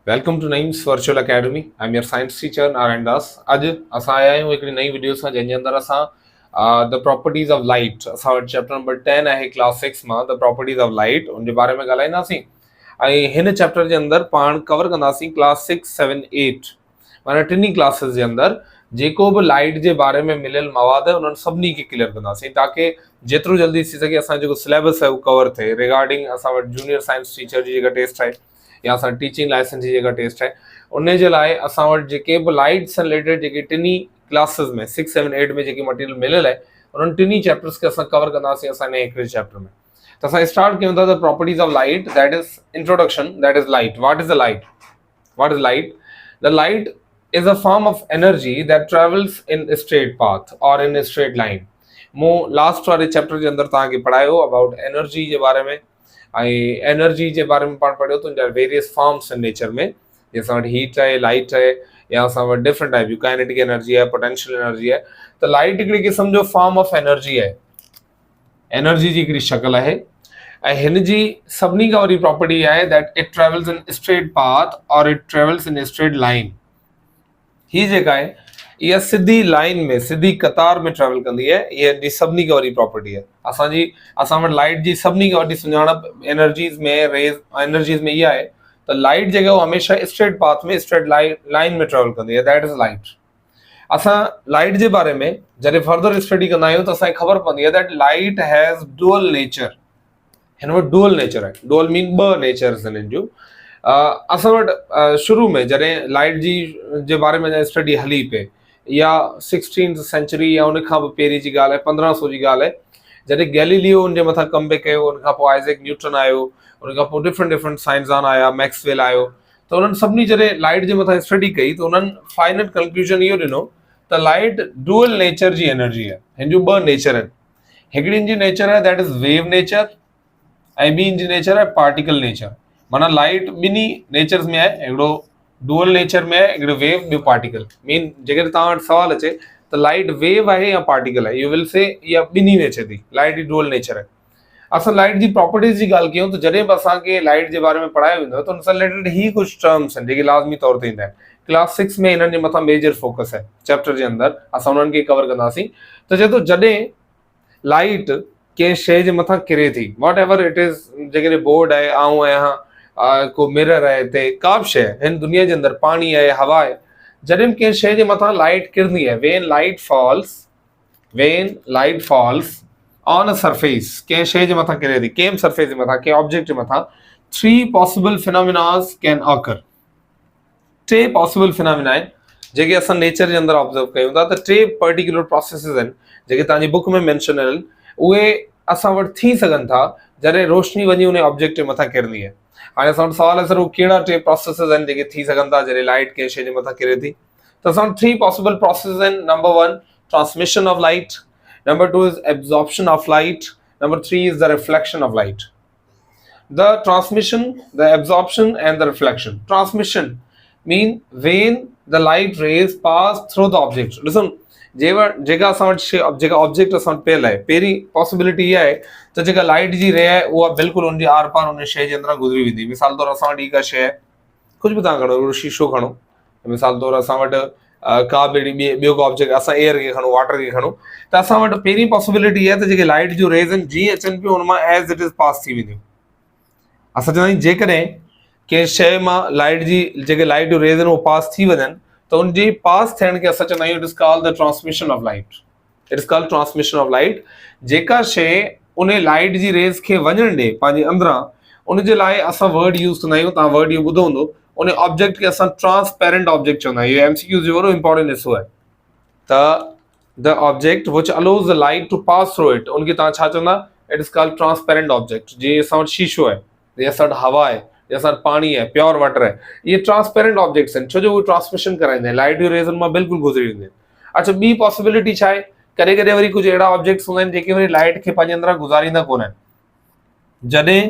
Welcome to Naeem's virtual academy. I am your science teacher Narayan Das. अज असां आया आहियूं हिकिड़ी नई वीडियो सां जंहिंजे अंदरि असां द प्रॉपर्टीज़ ऑफ लाइट, असां वटि चैप्टर नंबर 10 आहे क्लास 6 मां, द प्रॉपर्टीज़ ऑफ लाइट, उन जे बारे में ॻाल्हाईंदासीं। ऐं हिन चैप्टर जे अंदरि पाण कवर कंदासीं क्लास 6, 7, 8 माना टिनी क्लासिस जे अंदरि जेको बि लाइट जे बारे में मिलियल मवाद आहे उन्हनि सभिनी खे क्लियर कंदासीं ताकी जेतिरो जल्दी थी सघे असां जेको सिलेबस आहे उहो कवर थिए। रिगार्डिंग असां वटि जूनियर साइंस टीचर जी जेका टेस्ट आहे या असां टीचिंग लाइसेंस जी जेका टेस्ट आहे उन जे लाइ असां वटि जेके बि लाइट सां रिलेटेड जेके टिनी क्लासिस में 6, 7, 8 में जेकी मटीरियल मिलियल आहे उन्हनि टिनी चैप्टर्स खे असां कवर कंदासीं असां हिकिड़े चैप्टर में। त असां स्टार्ट कयूं था the properties of light, that is introduction, that is light. What is the light? What is light? The light is a form of energy that travels in a straight path or in a straight line. मो last वारे chapter जे अंदरि तव्हांखे पढ़ायो about energy जे बारे में ऐं energy जे बारे में पाण पढ़ियो त वेरियस फॉर्म्स इन नेचर में, जंहिंसां वटि हीट आहे, लाइट आहे, या असां वटि डिफरेंट टाइप जूं काइनेटिक एनर्जी आहे, पोटेंशियल एनर्जी आहे। त लाइट हिकिड़ी क़िस्म जो फॉर्म ऑफ एनर्जी आहे, एनर्जी जी हिकिड़ी शक्ल आहे ऐं हिन जी सभिनी खां वॾी प्रॉपर्टी आहे that it travels in straight path और it travels in straight line. ही जेका आहे इहा सिधी लाइन में, सिधी कतार में ट्रेवल कंदी आहे। इहा जी सभिनी खां वॾी प्रॉपर्टी आहे। असां वटि लाइट जी सभिनी खां वॾी सुञाणप एनर्जीज़ में, रेज़ एनर्जीज़ में इहा आहे त लाइट जेका उहा हमेशह स्ट्रेट पाथ में, स्ट्रेट लाइन में ट्रेवल कंदी आहे, दैट इज़ लाइट। असां लाइट जे बारे में जॾहिं फर्दर स्टडी कंदा आहियूं त असांखे ख़बर पवंदी आहे that light has dual nature. हिन वटि डुअल नेचर आहे। डुअल मीन ॿ नेचर्स आहिनि हिन जूं। असां वटि शुरू में जॾहिं लाइट जी जे बारे में स्टडी हली पए या 16th सेंचुरी या उन खां बि पहिरीं जी ॻाल्हि आहे, 1500 जी ॻाल्हि आहे, जॾहिं गैलीलियो उन जे मथां कमबैक कयो, उन खां पोइ आइज़ैक न्यूटन आयो, उन खां पोइ डिफरेंट साइंसदान आया, मैक्सवेल आयो, त उन्हनि सभिनी जॾहिं लाइट जे मथां स्टडी कई त उन्हनि फाइनल कंक्लूजन इहो ॾिनो त लाइट डुअल नेचर जी एनर्जी आहे। हिन जूं ॿ नेचर आहिनि। हिकिड़ी जी नेचर आहे दैट इज़ वेव नेचर ऐं ॿी जी नेचर आहे पार्टिकल नेचर। माना लाइट ॿिन्ही नेचर्स में आहे, हिकिड़ो डुअल नेचर में आहे, हिकिड़ो वेव, ॿियो पार्टिकल। मीन जेकॾहिं तव्हां वटि सवाल अचे त लाइट वेव आहे या पार्टिकल आहे, यू विल से इहा ॿिन्ही में अचे थी, लाइट जी डुअल नेचर आहे। असां लाइट जी प्रॉपर्टीज़ जी ॻाल्हि कयूं त जॾहिं बि असांखे लाइट जे बारे में पढ़ायो वेंदो त उन सां रिलेटेड ही कुझु टर्म्स आहिनि जेके लाज़मी तौर ते ईंदा आहिनि। क्लास 6 में हिननि जे मथां मेजर फोकस आहे चैप्टर जे अंदरि, असां उन्हनि खे कवर कंदासीं। त चए थो जॾहिं लाइट कंहिं शइ जे मथां किरे थी, वॉट एवर इट इज़, जेकॾहिं बोर्ड आहे, आऊं आहियां, को मिरर आहे, हिते का बि शइ हिन दुनिया जे अंदरि, पाणी आहे, हवा आहे, जॾहिं कंहिं शइ जे मथां लाइट किरंदी आहे, when light falls on a surface, कंहिं शइ जे मथां किरे थी, कंहिं सरफेस जे मथां, कंहिं ऑब्जेक्ट जे मथां, 3 possible phenomenas can occur. 3 possible phenomena आहिनि जेके असां नेचर जे अंदरि ऑब्ज़र्व कयूं था। त 3 पर्टिकुलर प्रोसेसिस आहिनि जेके तव्हांजी बुक में मेंशन आहिनि, उहे असां वटि थी सघनि था जॾहिं रोशनी वञी उन ऑब्जेक्ट जे मथां किरंदी आहे। हाणे असां वटि सवाल आहे सर उहे कहिड़ा 3 प्रोसेसिस आहिनि जेके थी सघनि था जॾहिं लाइट कंहिं शइ जे मथां किरे थी? त असां वटि 3 पॉसिबल प्रोसेसिस आहिनि। Number 1 transmission of light, number 2 is absorption of light, number 3 is the reflection of light. The transmission, the absorption and the reflection. Transmission mean when the light rays pass through the object। ॾिसो जेका असां वटि जेका object असां वटि पियल आहे, पहिरीं पॉसिबिलिटी इहा आहे त जेका लाइट जी रे आहे उहा बिल्कुलु उनजे आर पार उन शइ जे अंदरां गुज़री वेंदी। मिसाल तौरु असां वटि का शइ आहे, कुझु बि तव्हां खणो, हिकिड़ो शीशो खणो, मिसाल तौरु असां वटि का बि ॿियो को ऑब्जेक्ट, असां एयर खे खणूं, वाटर खे खणूं, त असां वटि पहिरीं पॉसिबिलिटी इहा आहे त जेके लाइट जूं रेज़ आहिनि जीअं अचनि पियूं हुन मां एज़ इट इज़ पास थी वेंदियूं। असां चवंदा आहियूं जेकॾहिं कंहिं शइ मां लाइट जी जेके लाइट जूं रेज़ आहिनि उहे पास थी वञनि त उनजी पास थियण खे असां चवंदा आहियूं it is called the transmission of light. It is called transmission of light. जेका शइ उन लाइट जी रेज़ खे वञणु ॾे पंहिंजे अंदरां, उनजे लाइ असां वर्ड यूज़ कंदा आहियूं, तव्हां वर्ड इहो ॿुधो हूंदो, उन ऑब्जेक्ट खे असां ट्रांसपेरेंट ऑब्जेक्ट चवंदा आहियूं। MCQ जो वॾो इंपॉर्टेंट हिसो आहे। त the object which allows the light to pass through it, उनखे तव्हां छा चवंदा? It is called transparent object. जीअं असां वटि शीशो आहे, जीअं असां वटि हवा आहे, जैसा पानी है, प्योर वाटर है, ये ट्रांसपेरेंट ऑब्जेक्ट्स हैं छो जो वो ट्रांसमिशन कराइंदे हैं, लाइट जो रेज़ मां बिल्कुल गुजरी वेंदी है। अच्छा, ॿी पॉसिबिलिटी छा आहे? कॾहिं कॾहिं वरी कुछ अहिड़ा ऑब्जेक्ट्स हूंदा आहिनि जेके वरी लाइट खे पंहिंजे अंदरां गुज़ारींदा कोन आहिनि। जॾहिं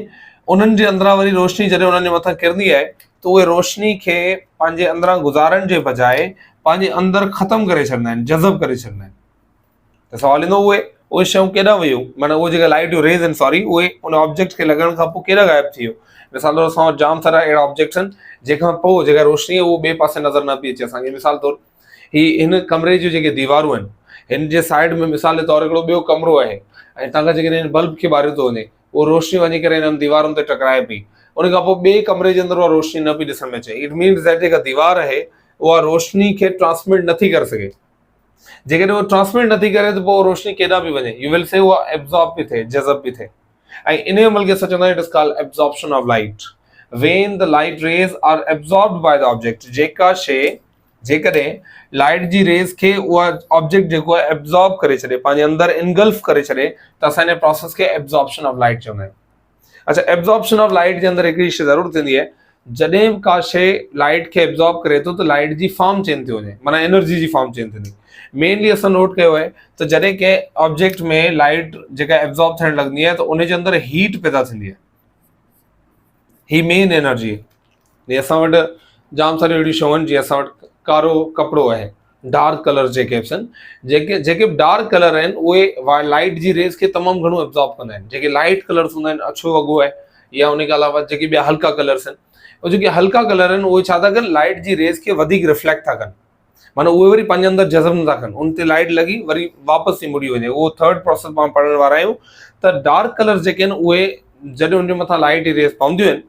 उन्हनि जे अंदरां वरी रोशनी जॾहिं उन्हनि जे मथां किरंदी आहे त उहे रोशनी खे पंहिंजे अंदरां गुज़ारण जे बजाए पंहिंजे अंदरि ख़तमु करे छॾींदा आहिनि, जज़ब करे छॾींदा आहिनि। त सवाल ईंदो उहे उहे शयूं केॾा वियूं, माना उहे जेका लाइट जूं रेज़ आहिनि सॉरी, उहे उन ऑब्जेक्ट खे लॻण खां पोइ केॾा गायब थी वियो। मिसाल तौर असां वटि जाम सारा अहिड़ा ऑब्जेक्ट्स आहिनि जंहिंखां पोइ जेका रोशनी आहे उहो ॿिए पासे नज़र न पई अचे असांखे। मिसाल तौर ही हिन कमरे जूं जेके दीवारूं आहिनि, हिन जे साइड में मिसाल जे तौर हिकिड़ो ॿियो कमरो आहे ऐं तव्हांखां जेकॾहिं हिन बल्ब खे ॿारियो थो वञे, उहो रोशनी वञी करे हिननि दीवारुनि ते टकराए पई, उन खां पोइ ॿिए कमरे जे अंदरि उहा रोशनी न पई ॾिसण में अचे। इट मीन्स दैट जेका दीवार आहे उहा रोशनी खे ट्रांसमिट नथी करे सघे। जेकॾहिं उहो ट्रांसमिट नथी करे त पोइ रोशनी केॾा बि वञे, यू विल से उहा एब्जॉर्ब पई थिए, जज़ब पई थिए। ऐं इन अमल खे असां चवंदा आहियूं it is called absorption of light. When the light rays are absorbed by the object, जेका शइ जेकॾहिं लाइट जी रेज़ खे उहा ऑब्जेक्ट जेको आहे एब्जॉर्ब करे छॾे, पंहिंजे अंदरि इनगल्फ करे छॾे, त असां हिन प्रोसेस खे एब्जॉर्प्शन ऑफ लाइट चवंदा आहियूं। अच्छा, एब्जॉर्प्शन ऑफ लाइट जे अंदरि हिकिड़ी शइ ज़रूरु थींदी आहे, जॾहिं का शइ लाइट खे एब्जॉर्ब करे थो त लाइट जी फॉर्म चेंज थी वञे, माना एनर्जी जी फॉर्म चेंज थींदी। मेनली असां नोट कयो आहे त जॾहिं कंहिं ऑब्जेक्ट में लाइट जेका एब्जॉर्ब थियण लॻंदी आहे त उन जे अंदरि हीट पैदा थींदी आहे, ही मेन एनर्जी। असां वटि जाम सारियूं अहिड़ियूं शयूं आहिनि, जीअं असां वटि कारो कपिड़ो आहे, डार्क कलर जेके बि आहिनि, जेके डार्क कलर आहिनि उहे लाइट जी रेज़ खे तमामु घणो एब्जॉर्ब कंदा आहिनि। जेके लाइट कलर्स हूंदा आहिनि, अछो वॻो आहे, या उन खां अलावा जेके ॿिया हल्का कलर्स आहिनि, उहे जेके हल्का कलर आहिनि उहे छा था कनि, लाइट जी रेज़ खे वधीक रिफ्लेक्ट था कनि, माना उहे वरी पंहिंजे अंदरि जज़ब नथा कनि, उन ते लाइट लॻी वरी वापसि थी मुड़ी वञे। उहो थर्ड प्रोसेस पाण पढ़ण वारा आहियूं। त डार्क कलर्स जेके आहिनि उहे जॾहिं उनजे मथां लाइट जी रेज़ पवंदियूं आहिनि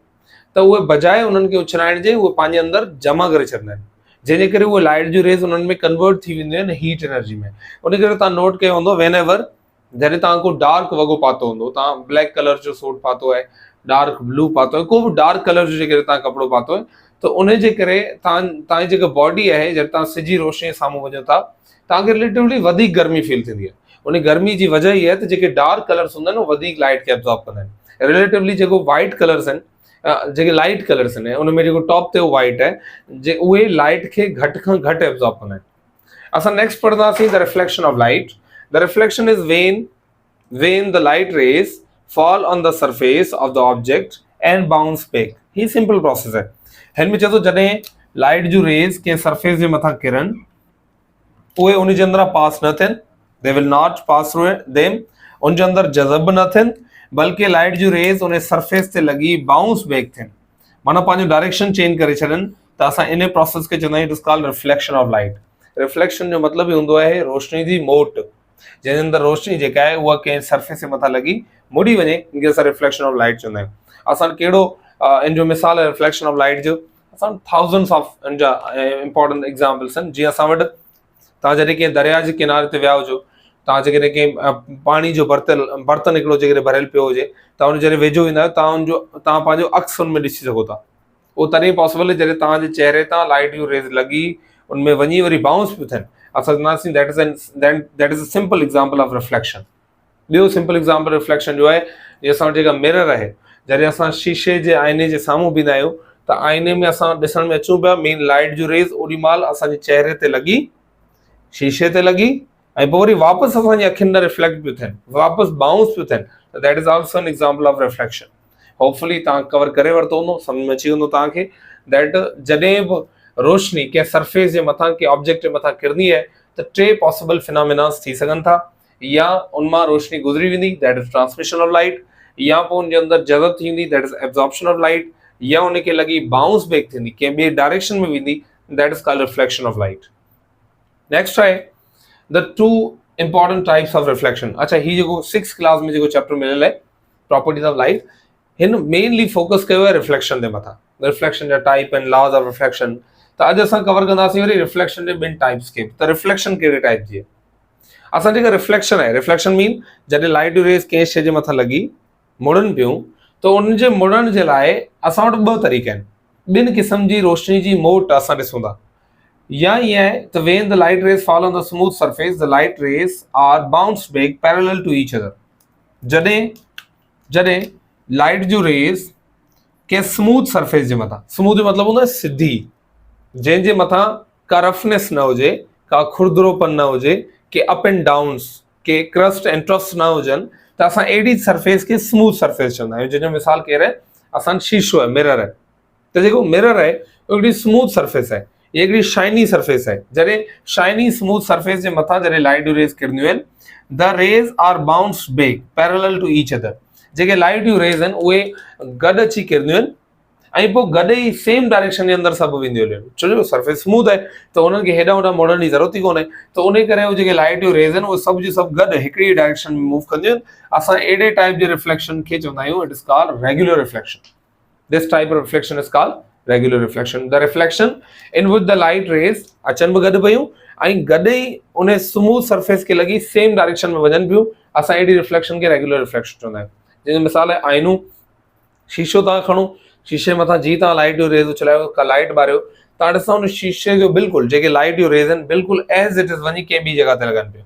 त उहे बजाए उन्हनि खे उछलाइण जे उहे पंहिंजे अंदरि जमा करे छॾींदा आहिनि, जंहिंजे करे उहे लाइट जूं रेज़ उन्हनि में कन्वर्ट थी वेंदियूं आहिनि हीट एनर्जी में। उन करे तव्हां नोट कयो हूंदो, वेन एवर जॾहिं तव्हां को डार्क वॻो पातो हूंदो, तव्हां ब्लैक कलर जो सूट पातो आहे, डार्क ब्लू पातो आहे, को बि डार्क कलर जो जेकॾहिं तव्हां कपिड़ो पातो आहे, त उन जे करे तव्हांजी जेका बॉडी आहे, जॾहिं तव्हां सिजी रोशनी साम्हूं वञो था, तव्हांखे रिलेटिवली वधीक गर्मी फील थींदी आहे। उन गर्मी जी वजह इहा आहे त जेके डार्क कलर्स हूंदा आहिनि उहे वधीक लाइट खे एब्जॉर्ब कंदा आहिनि। रिलेटिवली जेको वाइट कलर्स आहिनि, जेके लाइट कलर्स आहिनि, उनमें जेको टॉप ते वाइट आहे, उहे लाइट खे घटि खां घटि एब्जॉर्ब कंदा आहिनि। असां नेक्स्ट पढ़ंदासीं the reflection of light. The reflection is when the light rays fall on the surface of the object and bounce back। He simple process है। हिन में चए थो जॾहिं लाइट जूं रेज़ कंहिं सरफेस जे मथां किरनि, उहे उन जे अंदरां पास न थियनि, they will not pass through them, उन जे अंदरि जज़ब न थियनि, बल्कि लाइट जूं रेज़ उन सरफेस ते लॻी बाउंस बैक थियनि, माना पंहिंजो डायरेक्शन चेंज करे छॾनि, त असां इन प्रोसेस खे चवंदा आहियूं it is called reflection of light. Reflection जो मतिलबु हूंदो आहे रोशनी जी मोट, जंहिंजे अंदरि रोशनी जेका आहे उहा कंहिं सरफेस जे मथां लॻी मुड़ी वञे, इनखे असां रिफ्लेक्शन ऑफ लाइट चवंदा आहियूं। असां कहिड़ो इन जो मिसाल आहे रिफ्लेक्शन ऑफ लाइट जो, असां थाउज़ेंड्स ऑफ इन जा इंपॉर्टेंट एग्ज़ाम्पल्स आहिनि। जीअं असां वटि तव्हां जॾहिं कंहिं दरिया जे किनारे ते विया हुजो, तव्हां जेकॾहिं कंहिं पाणी जो बर्तन हिकिड़ो जेकॾहिं भरियल पियो हुजे, तव्हां हुन जॾहिं वेझो ईंदा आहियो, तव्हां पंहिंजो अक्स हुन में ॾिसी सघो था। उहो तॾहिं पॉसिबल आहे जॾहिं तव्हांजे चहिरे तां लाइट जूं रेज़ लॻी उनमें वञी वरी बाउंस पियूं थियनि। असां चवंदासीं that is a simple example of reflection. ॿियो सिंपल एग्ज़ाम्पल रिफ्लेक्शन जो आहे, जीअं असां जेका मिरर आहे, जॾहिं असां शीशे जे आईने जे साम्हूं बीहंदा आहियूं त आईने में असां ॾिसण में अचूं पिया, मेन लाइट जूं रेज़ ओॾी महिल असांजे चहिरे ते लॻी, शीशे ते लॻी, ऐं पोइ वरी वापसि असांजी अखियुनि में रिफ्लेक्ट पियूं थियनि, वापसि बाउंस पियूं थियनि, त that is also an example of reflection. Hopefully तव्हां कवर करे वरितो हूंदो, सम्झ में अची वेंदो तव्हांखे दैट जॾहिं बि रोशनी कंहिं सरफेस जे मथां, कंहिं ऑब्जेक्ट जे मथां किरंदी आहे, त टे पॉसिबल फिनोमिनास थी सघनि था। या उन मां रोशनी गुज़री वेंदी, that is transmission of light, या पोइ उनजे अंदरि जज़ब थी वेंदी, that is absorption of light, या उनखे लॻी बाउंस बैक थींदी, कंहिं ॿिए डायरेक्शन में वेंदी, that is called reflection of light. Next आहे the two important types of reflection. अच्छा, ही जेको 6th क्लास में जेको चैप्टर मिलियल आहे प्रॉपर्टीज ऑफ लाइट, हिन मेनली फोकस कयो आहे रिफ्लेक्शन जे मथां, रिफ्लेक्शन जा type and laws of reflection. त अॼु असां कवर कंदासीं वरी रिफ्लेक्शन जे ॿिनि टाइप्स खे। त रिफ्लेक्शन कहिड़े टाइप जी आहे? असां जेका रिफ्लेक्शन आहे, रिफ्लेक्शन मीन जॾहिं लाइट जूं रेज़ कंहिं शइ जे मथां लॻी मुड़नि पियूं, त उनजे मुड़ण जे लाइ असां वटि ॿ तरीक़ा आहिनि, ॿिनि क़िस्म जी रोशनी जी मोट असां ॾिसूं था। या ईअं आहे त when the light rays fall on the smooth surface, the light rays are bounced back parallel to each other। जॾहिं लाइट जूं रेज़ कंहिं स्मूथ सरफेस जे मथां, स्मूथ जो मतिलबु हूंदो आहे सिधी, जंहिंजे मथां का रफनेस न हुजे, का खुरदरोपन न हुजे, के अप एंड डाउन्स, के क्रस्ट एंड ट्रस्ट न हुजनि, त असां अहिड़ी सरफेस खे स्मूथ सरफेस चवंदा आहियूं। जंहिंजो मिसाल केरु आहे, असां शीशो आहे, मिरर आहे। त जेको मिरर आहे उहो हिकिड़ी स्मूथ सरफेस आहे, ये हिकिड़ी शाइनी सरफेस आहे। जॾहिं शाइनी स्मूथ सरफेस जे मथां जॾहिं लाइट जूं रेज़ किरंदियूं आहिनि, the rays are bounced back parallel to each other. जेके लाइट जूं रेज़ आहिनि उहे गॾु अची किरंदियूं आहिनि ऐं पोइ गॾु ई सेम डायरेक्शन जे अंदरि सभु वेंदियूं आहिनि। छो जो सरफेस स्मूथ आहे त उन्हनि खे हेॾां होॾां मोड़ण जी ज़रूरत ई कोन्हे, त उन करे उहे जेके लाइट जूं रेज़ आहिनि उहे सभु जी सभु गॾु हिकिड़ी डायरेक्शन में मूव कंदियूं आहिनि। असां अहिड़े टाइप जे रिफ्लेक्शन खे चवंदा आहियूं it is called regular reflection. This type of reflection is called regular reflection. The reflection in which the light rays अचनि बि गॾु पियूं ऐं गॾु ई उन स्मूथ सरफेस खे लॻी सेम डायरेक्शन में वञनि पियूं, असां अहिड़ी रिफ्लेक्शन खे रेगुलर रिफ्लेक्शन चवंदा आहियूं। जंहिंजी मिसाल आहे आइनूं। शीशो तव्हां खणो, शीशे मथां जीअं तव्हां लाइट जो रेज़ उछलायो, का लाइट ॿारियो, तव्हां ॾिसो उन शीशे जो बिल्कुलु जेके लाइट जो रेज़ आहिनि बिल्कुलु एज़ इट इज़ वञी कंहिं ॿी जॻह ते लॻनि पियूं।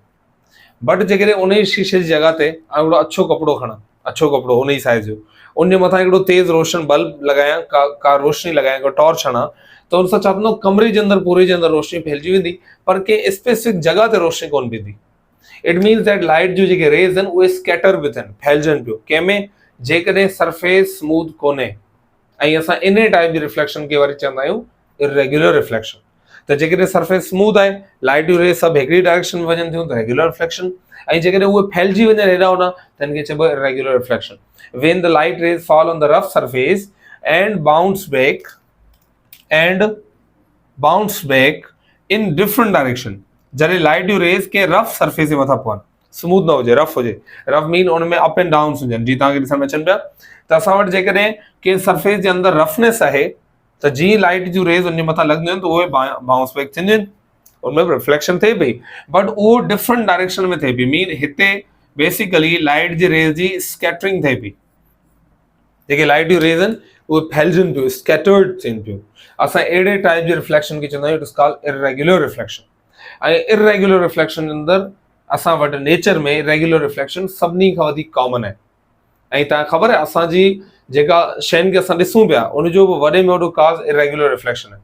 बट जेकॾहिं उन ई शीशे जी जॻह ते हिकिड़ो अच्छो कपिड़ो खणा, अच्छो कपिड़ो उन ई साइज़ जो, उन जे मथां हिकिड़ो तेज़ रोशन बल्ब लॻायां, का रोशनी लॻायां, का टॉर्च हणा, त उन सां छा थींदो, कमरे जे अंदरि पूरे जे अंदरि रोशनी फैलिजी वेंदी, पर कंहिं स्पेसिफिक जॻह ते रोशनी कोन पवंदी। इट मीन्स दैट लाइट जूं जेके रेज़ आहिनि उहे स्कैटर बि थियनि, फैलिजनि पियो कंहिंमें, जेकॾहिं सरफेस स्मूथ कोन्हे। ऐं असां इन टाइप जी रिफ्लेक्शन खे वरी चवंदा आहियूं इरेगुलर रिफ्लेक्शन। त जेकॾहिं सरफेस स्मूथ आहे, लाइट जूं रेज़ सभु हिकिड़ी डायरेक्शन में वञनि थियूं त रेगुलर रिफ्लेक्शन, ऐं जेकॾहिं उहे फैलिजी वञनि हेॾां होॾां त हिनखे चइबो आहे irregular reflection. When the light rays fall on the rough surface and bounce back in different direction. जॾहिं लाइट जूं रेज़ के रफ सरफेस जे मथां पवनि, स्मूथ न हुजे, रफ हुजे, रफ मीन उन में अप एंड डाउन हुजनि, जीअं तव्हांखे ॾिसण में अचनि पिया, त असां वटि जेकॾहिं कंहिं सरफेस जे अंदरि रफनेस आहे त जीअं लाइट जूं रेज़ उन जे मथां लॻंदियूं आहिनि त उहे बाउंस बैक थींदियूं आहिनि, उनमें बि रिफ्लेक्शन थिए पई, बट उहो डिफरेंट डायरेक्शन में थिए पई। मीन हिते बेसिकली लाइट जी रेज़ जी स्कैटरिंग थिए पई, जेके लाइट जूं रेज़ आहिनि उहे फैलिजनि पियूं, स्कैटर्ड थियनि पियूं। असां अहिड़े टाइप जे रिफ्लेक्शन खे चवंदा आहियूं it is called irregular reflection. ऐं इरेगुलर रिफ्लेक्शन जे अंदरि असां वटि नेचर में रेगुलर रिफ्लेक्शन सभिनी खां वधीक कॉमन आहे। ऐं तव्हांखे ख़बर आहे असांजी जेका शयुनि खे असां ॾिसूं पिया उनजो बि वॾे में वॾो काज़ इरेगुलर रिफ्लेक्शन आहे।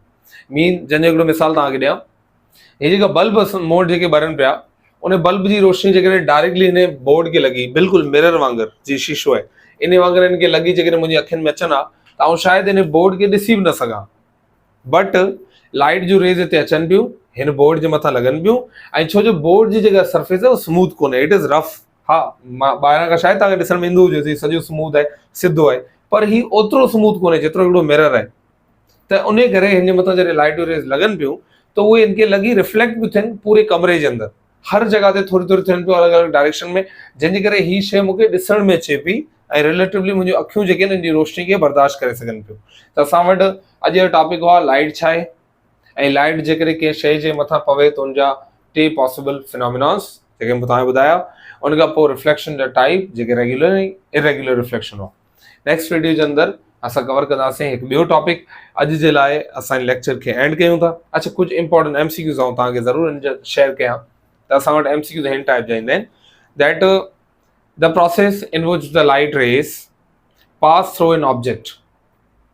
मीन जंहिंजो हिकिड़ो मिसाल तव्हांखे ॾियां, हे जेका बल्ब मोड़ जेके ॿरनि पिया, उन बल्ब जी रोशनी जेकॾहिं डायरेक्टली हिन बोर्ड खे लॻी, बिल्कुलु मिरर वांगुरु जीअं शीशो आहे, इन वांगुरु हिनखे लॻी जेकॾहिं मुंहिंजी अखियुनि में अचनि हा त आउं शायदि हिन बोर्ड खे ॾिसी बि न सघां। बट लाइट जूं रेज़ हिते अचनि पियूं, हिन बोर्ड जे मथां लॻनि पियूं, ऐं छो जो बोर्ड जी जेका सरफेस आहे उहा स्मूथ कोन्हे, इट इज़ रफ। हा, मां ॿाहिरां खां शायदि तव्हांखे ॾिसण में ईंदो हुजे सॼो स्मूथ आहे, सिधो आहे, पर ही ओतिरो स्मूथ कोन्हे जेतिरो हिकिड़ो मिरर आहे। त उन करे हिन जे मथां जॾहिं लाइट जूं रेज़ लॻनि पियूं त उहे हिनखे लॻी रिफ्लेक्ट बि थियनि पूरे कमरे जे अंदरि, हर जॻह ते थोरी थोरी थियनि पियूं अलॻि अलॻि डायरेक्शन में, जंहिंजे करे ही शइ मूंखे ॾिसण में अचे पई ऐं रिलेटिवली मुंहिंजूं अखियूं जेके आहिनि हिनजी रोशनी खे बर्दाश्त करे सघनि पियूं। त असां वटि अॼु जो टॉपिक हुआ लाइट छा आहे, ऐं लाइट जेकॾहिं कंहिं शइ जे मथां पवे त उनजा टे पॉसिबल फिनोमिनास जेके मूं तव्हांखे ॿुधाया। उन खां पोइ रिफ्लेक्शन जा टाइप जेके रेगुलर ऐं इरेगुलर रिफ्लेक्शन हुआ। नेक्स्ट वीडियो जे अंदरि असां कवर कंदासीं हिकु ॿियो टॉपिक। अॼु जे लाइ असां लेक्चर खे एंड कयूं था। अच्छा, कुझु इंपॉर्टेंट MCQs आऊं तव्हांखे ज़रूरु हिन जा शेयर कयां। त असां वटि MCQs हिन टाइप जा ईंदा आहिनि, that the process in which the light rays pass through an object,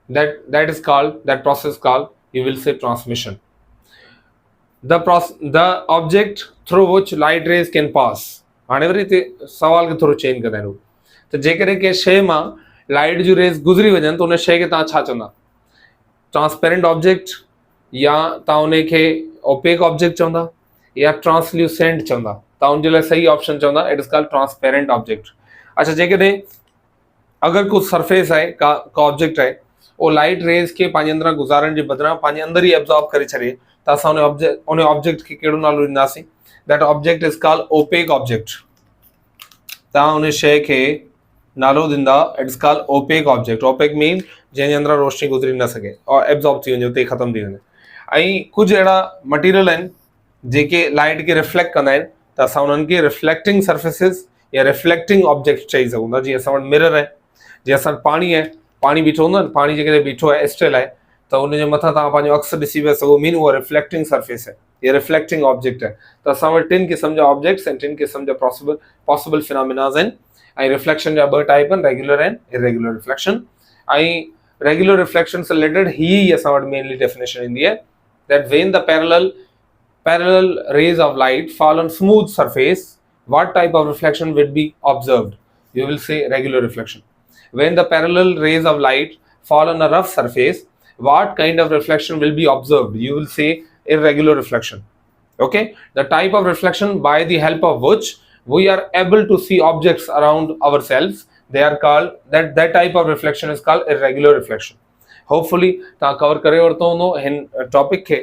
that is called, that process called, you will say, transmission. The object through which light rays can pass. हाणे worry हिते सवाल खे थोरो change कंदा आहियूं, त जेकॾहिं कंहिं शइ मां लाइट जूं रेज़ गुज़री वञनि त उन शइ खे तव्हां छा चवंदा? ट्रांसपेरेंट ऑब्जेक्ट, या तव्हां उन खे ओपेक ऑब्जेक्ट चवंदा, या ट्रांसल्यूसेंट चवंदा? तव्हां उनजे लाइ सही ऑप्शन चवंदा it is called transparent object. अच्छा, जेकॾहिं अगरि कुझु सरफेस आहे, का ऑब्जेक्ट आहे, उहो लाइट रेज़ खे पंहिंजे अंदरां गुज़ारण जे बदिरां पंहिंजे अंदरि ई एब्ज़ॉर्ब करे छॾे, त असां उन ऑब्जेक्ट खे कहिड़ो नालो ॾींदासीं? That object is called opaque object. तव्हां उन शइ खे नालो ॾींदा it is called opaque object. Opaque mean जंहिंजे अंदरां रोशनी गुज़री न सघे और एब्ज़ॉर्ब थी वञे, उते ख़तमु थी वञे। ऐं कुझु अहिड़ा मटीरियल आहिनि जेके लाइट खे रिफ्लेक्ट कंदा आहिनि, त असां उन्हनि खे रिफ्लेक्टिंग सर्फेसिस या रिफ्लेक्टिंग ऑब्जेक्ट चई सघूं था। जीअं असां वटि मिरर आहे, जीअं असां पाणी आहे, पाणी बीठो हूंदो आहे, पाणी जेकॾहिं बीठो आहे स्टिल आहे, त उनजे मथां तव्हां पंहिंजो अक्स ॾिसी पिया सघो, मीन उहा रिफ्लेक्टिंग सर्फेस आहे या रिफ्लेक्टिंग ऑब्जेक्ट आहे। त असां वटि टिनि क़िस्म जा ऑब्जेक्ट्स ऐं टिनि क़िस्म जा पॉसिबल फिनोमिनास आहिनि। ऐं रिफ्लेक्शन जा ॿ टाइप आहिनि, रेगुलर एंड इरेगुलर रिफ्लेक्शन। ऐं रेगुलर रिफ्लेक्शन सां रिलेटेड ही असां वटि मेनली डेफिनेशन ईंदी आहे, that when the parallel rays of light fall on smooth surface, what type of reflection will be observed? You will say regular reflection. When the parallel rays of light fall on a rough surface, what kind of reflection will be observed? You will say irregular reflection. Okay, the type of reflection by the help of which we are able to see objects around ourselves, they are called, that type of reflection is called irregular reflection. Hopefully तव्हां cover करे वरितो हूंदो हिन topic खे